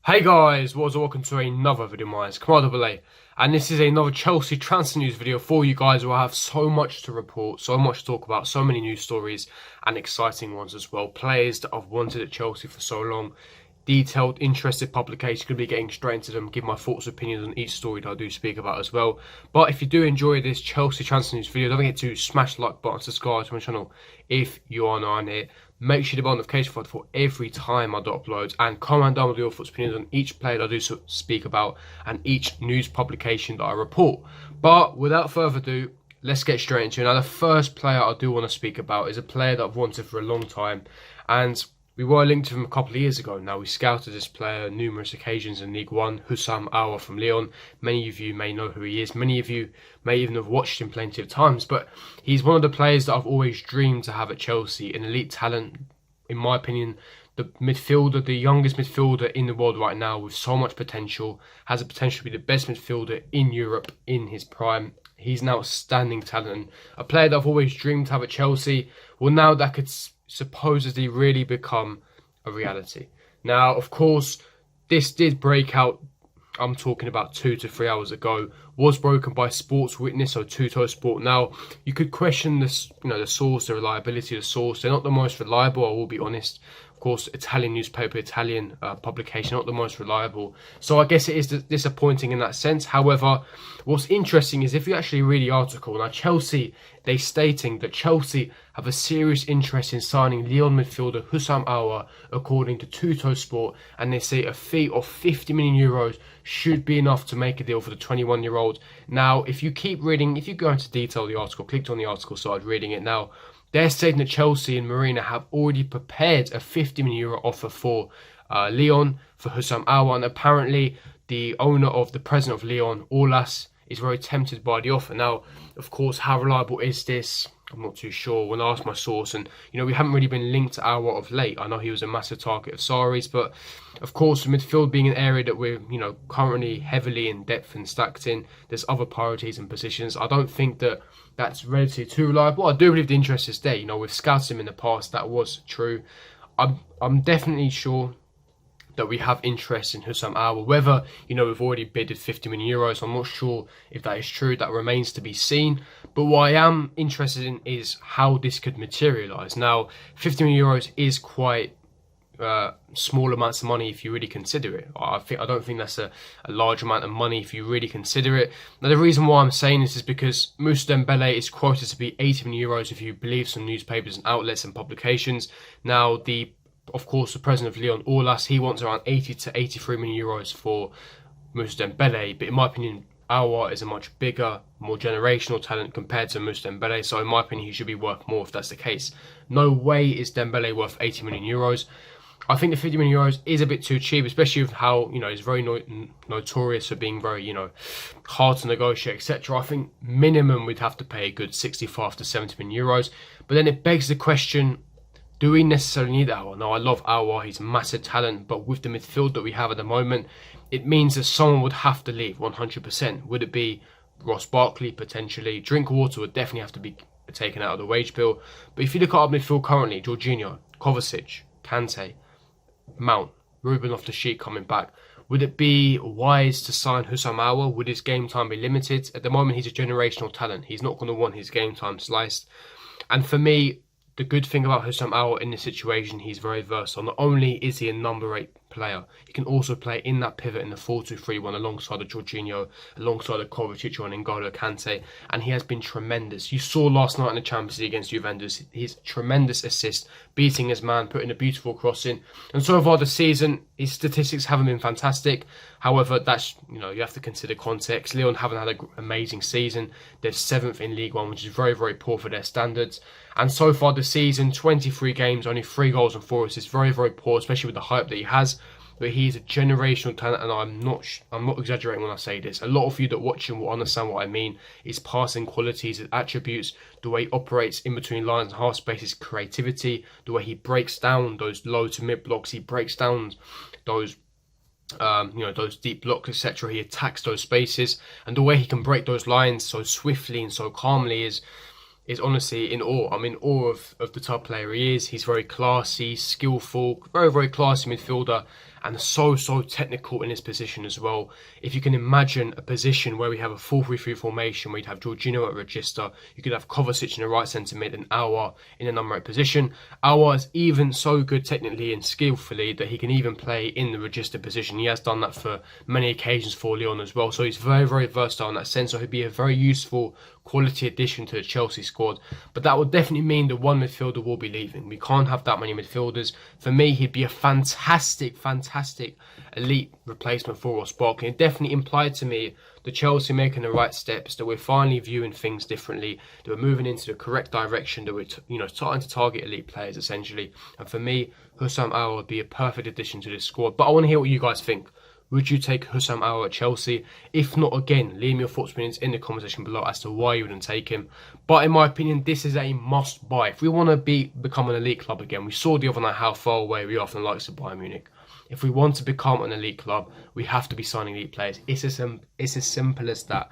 Hey guys, welcome to another video of mine. Come on, AA. And this is another Chelsea transfer news video for you guys where I have so much to report, so much to talk about, so many news stories and exciting ones as well. Players that I've wanted at Chelsea for so long. Detailed, interested publication. Going to be getting straight into them, give my thoughts, opinions on each story that I do speak about as well. But if you do enjoy this Chelsea transfer news video, don't forget to smash the like button, subscribe to my channel if you are not on it. Make sure to bell notification for every time I do upload, and comment down with your thoughts, opinions on each player that I do speak about and each news publication that I report. But without further ado, let's get straight into it. Now, the first player I do want to speak about is a player that I've wanted for a long time, and we were linked to him a couple of years ago. Now, we scouted this player on numerous occasions in League One, Aouar from Lyon. Many of you may know who he is. Many of you may even have watched him plenty of times. But he's one of the players that I've always dreamed to have at Chelsea. An elite talent, in my opinion, the midfielder, the youngest midfielder in the world right now with so much potential, has the potential to be the best midfielder in Europe in his prime. He's now a standing talent, and a player that I've always dreamed to have at Chelsea. Well, now that could supposedly really become a reality. Now, of course, this did break out, I'm talking about 2 to 3 hours ago, was broken by Sports Witness, so Tutto Sport. Now, you could question this, the source, the reliability of the source. They're not the most reliable, I will be honest. Of course, Italian newspaper, Italian publication, not the most reliable. So I guess it is disappointing in that sense. However, what's interesting is if you actually read the article, now Chelsea, they stating that Chelsea have a serious interest in signing Lyon midfielder Aouar, according to Tutto Sport, and they say a fee of 50 million euros should be enough to make a deal for the 21-year-old. Now, if you keep reading, if you go into detail of the article, clicked on the article, started reading it now, they're saying that Chelsea and Marina have already prepared a 50 million euro offer for Lyon, for Aouar, and apparently the owner of the president of Lyon, Aouar, is very tempted by the offer. Now, of course, how reliable is this? I'm not too sure. When I asked my source, and we haven't really been linked to Aouar of late. I know he was a massive target of Sarri's, but of course, the midfield being an area that we're currently heavily in depth and stacked in, there's other priorities and positions. I don't think that that's relatively too reliable. I do believe the interest is there. We've scouted him in the past. That was true. I'm definitely sure that we have interest in Aouar. Whether, we've already bidded 50 million euros, I'm not sure if that is true. That remains to be seen. But what I am interested in is how this could materialise. Now, 50 million euros is quite small amounts of money if you really consider it. I don't think that's a large amount of money if you really consider it. Now, the reason why I'm saying this is because Moussa Dembele is quoted to be 80 million euros if you believe some newspapers and outlets and publications. Now, of course, the president of Lyon, Aouar, he wants around 80 to 83 million euros for Moussa Dembele. But in my opinion, Aouar is a much bigger, more generational talent compared to Moussa Dembele. So in my opinion, he should be worth more if that's the case. No way is Dembele worth 80 million euros. I think the 50 million euros is a bit too cheap, especially with how, he's very notorious for being very, hard to negotiate, etc. I think minimum we'd have to pay a good 65 to 70 million euros. But then it begs the question, do we necessarily need Aouar? Now, I love Aouar, he's a massive talent, but with the midfield that we have at the moment, it means that someone would have to leave 100%. Would it be Ross Barkley, potentially? Drinkwater would definitely have to be taken out of the wage bill. But if you look at our midfield currently, Jorginho, Kovacic, Kante, Mount, Ruben Loftus-Cheek coming back, would it be wise to sign Aouar? Would his game time be limited? At the moment, he's a generational talent. He's not going to want his game time sliced. And for me, the good thing about Aouar in this situation, he's very versatile. Not only is he a number 8 player, he can also play in that pivot in the 4-2-3-1 alongside the Jorginho, alongside the Kovacic and N'Golo Kante, and he has been tremendous. You saw last night in the Champions League against Juventus, his tremendous assist, beating his man, putting a beautiful cross in. And so far this season, his statistics haven't been fantastic. However, that's, you have to consider context. Lyon haven't had an amazing season. They're 7th in League One, which is very, very poor for their standards. And so far this season, 23 games, only 3 goals and 4 assists. Very, very poor, especially with the hype that he has. But he's a generational talent, and I'm not exaggerating when I say this. A lot of you that watch him will understand what I mean. His passing qualities, his attributes, the way he operates in between lines and half space, his creativity, the way he breaks down those low to mid blocks, he breaks down those those deep blocks, etc. He attacks those spaces, and the way he can break those lines so swiftly and so calmly is honestly in awe. I'm in awe of the type of player he is. He's very classy, skillful, very, very classy midfielder. and so technical in his position as well. If you can imagine a position where we have a 4-3-3 formation, where you'd have Jorginho at Regista, you could have Kovacic in the right centre mid and Aouar in the number 8 position. Aouar is even so good technically and skillfully that he can even play in the Regista position. He has done that for many occasions for Lyon as well, so he's very versatile in that sense. So he'd be a very useful quality addition to the Chelsea squad, but that would definitely mean that one midfielder will be leaving. We can't have that many midfielders. For me, he'd be a fantastic elite replacement for Ross Barkley. It definitely implied to me the Chelsea making the right steps, that we're finally viewing things differently, that we're moving into the correct direction, that we're starting to target elite players essentially. And for me, Houssam Aouar would be a perfect addition to this squad. But I want to hear what you guys think. Would you take Houssam Aouar at Chelsea? If not, again, leave me your thoughts and opinions in the comment section below as to why you wouldn't take him. But in my opinion, this is a must buy. If we want to become an elite club again, we saw the other night how far away we are from the likes of Bayern Munich. If we want to become an elite club, we have to be signing elite players. It's as simple as that.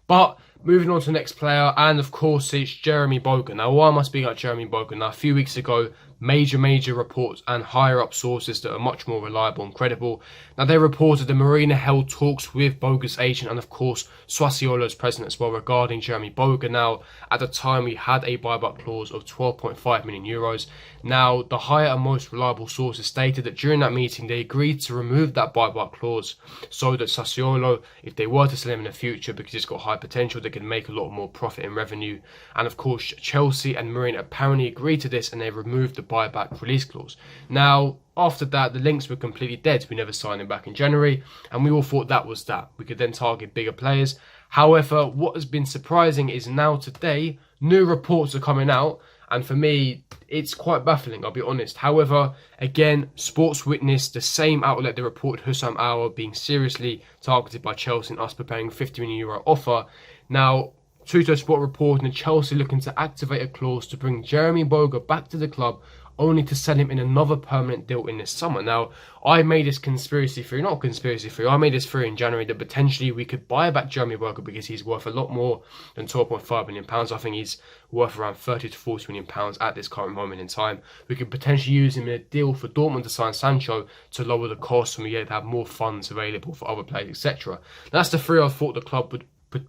But moving on to the next player, and of course it's Jeremy Boga. Now, why am I speaking about Jeremy Boga? Now, a few weeks ago, major reports and higher up sources that are much more reliable and credible. Now, they reported the Marina held talks with Boga's agent and of course Sassuolo's president as well regarding Jeremy Boga. Now, at the time we had a buyback clause of 12.5 million euros. Now, the higher and most reliable sources stated that during that meeting they agreed to remove that buyback clause so that Sassuolo, if they were to sell him in the future because it's got high potential, they can make a lot more profit and revenue. And of course Chelsea and Marina apparently agreed to this and they removed the buyback release clause. Now, after that, the links were completely dead. We never signed him back in January, and we all thought that was that. We could then target bigger players. However, what has been surprising is now today, new reports are coming out, and for me, it's quite baffling, I'll be honest. However, again, Sports Witness, the same outlet that reported Houssam Aouar being seriously targeted by Chelsea and us preparing a €50 million offer. Now, Tutto Sport reporting that Chelsea looking to activate a clause to bring Jeremy Boga back to the club, only to sell him in another permanent deal in this summer. Now, I made this conspiracy theory, not conspiracy theory, I made this theory in January that potentially we could buy back Jeremy Boga because he's worth a lot more than £12.5 million. I think he's worth around £30 to £40 million at this current moment in time. We could potentially use him in a deal for Dortmund to sign Sancho to lower the cost and we have more funds available for other players, etc. That's the theory I thought the club would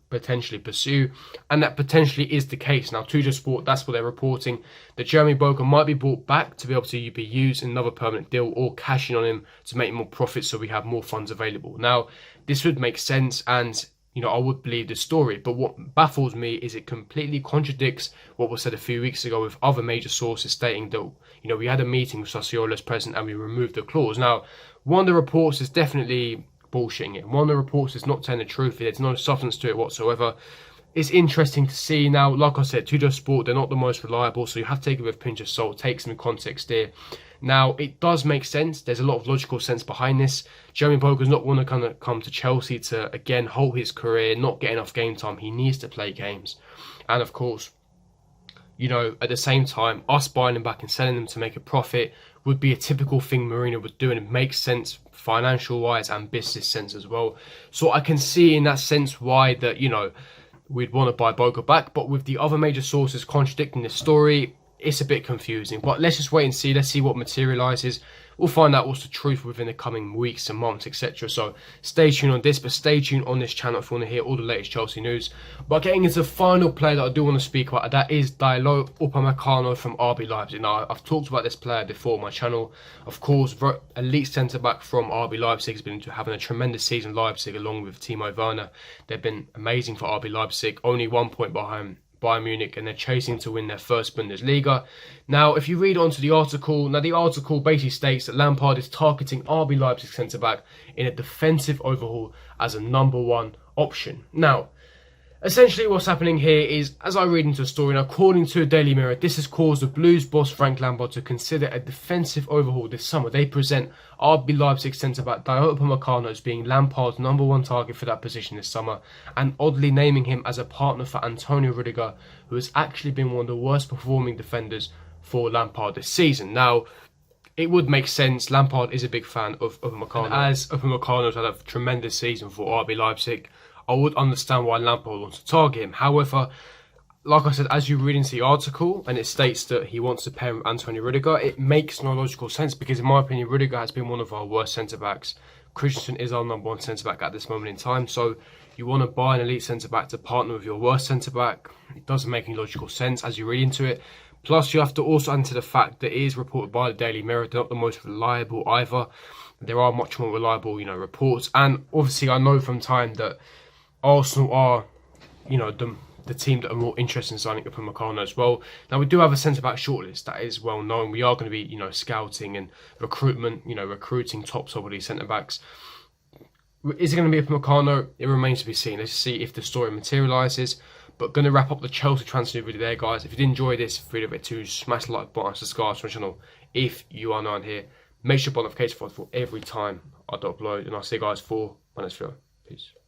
potentially pursue, and that potentially is the case. Now, Tutto Sport, that's what they're reporting, that Jeremy Boga might be brought back to be able to be used in another permanent deal or cashing on him to make more profit so we have more funds available. Now, this would make sense and I would believe the story, but what baffles me is it completely contradicts what was said a few weeks ago with other major sources stating that we had a meeting with Sassuolo's president and we removed the clause. Now, one of the reports is definitely bullshitting it. One of the reports is not telling the truth. There's no substance to it whatsoever. It's interesting to see. Now, like I said, Tutto Sport, they're not the most reliable, so you have to take it with a pinch of salt, take some context here. Now, it does make sense. There's a lot of logical sense behind this. Jeremy Boga's not want to come to Chelsea to, again, halt his career, not get enough game time. He needs to play games. And of course, at the same time, us buying him back and selling him to make a profit would be a typical thing Mourinho would do, and it makes sense financial wise and business sense as well. So I can see in that sense why that we'd want to buy Boga back, but with the other major sources contradicting this story, it's a bit confusing. But let's just wait and see. Let's see what materializes. We'll find out what's the truth within the coming weeks and months, etc. So stay tuned on this, but stay tuned on this channel if you want to hear all the latest Chelsea news. But getting into the final player that I do want to speak about, that is Upamecano from RB Leipzig. Now, I've talked about this player before on my channel. Of course, elite centre-back from RB Leipzig has been having a tremendous season in Leipzig along with Timo Werner. They've been amazing for RB Leipzig, only 1 point behind Bayern Munich, and they're chasing to win their first Bundesliga. Now, if you read onto the article, the article basically states that Lampard is targeting RB Leipzig centre-back in a defensive overhaul as a #1 option. Now, essentially what's happening here is, as I read into the story, and according to the Daily Mirror, this has caused the Blues boss Frank Lampard to consider a defensive overhaul this summer. They present RB Leipzig centre-back Upamecano as being Lampard's #1 target for that position this summer, and oddly naming him as a partner for Antonio Rudiger, who has actually been one of the worst performing defenders for Lampard this season. Now, it would make sense. Lampard is a big fan of Upamecano. And as Upamecano's had a tremendous season for RB Leipzig, I would understand why Lampard wants to target him. However, like I said, as you read into the article, and it states that he wants to pair him with Antonio Rudiger, it makes no logical sense because, in my opinion, Rudiger has been one of our worst centre-backs. Christensen is our #1 centre-back at this moment in time, so you want to buy an elite centre-back to partner with your worst centre-back. It doesn't make any logical sense as you read into it. Plus, you have to also add to the fact that it is reported by the Daily Mirror. They're not the most reliable either. There are much more reliable, reports. And obviously, I know from time that Arsenal are, the team that are more interested in signing Upamecano as well. Now, we do have a centre-back shortlist that is well known. We are going to be, scouting and recruiting top of these centre-backs. Is it going to be Upamecano? It remains to be seen. Let's see if the story materialises. But going to wrap up the Chelsea transfer video there, guys. If you did enjoy this video too, smash the like button, subscribe to my channel if you are not here. Make sure to notification for every time I upload. And I'll see you guys for my next video. Peace.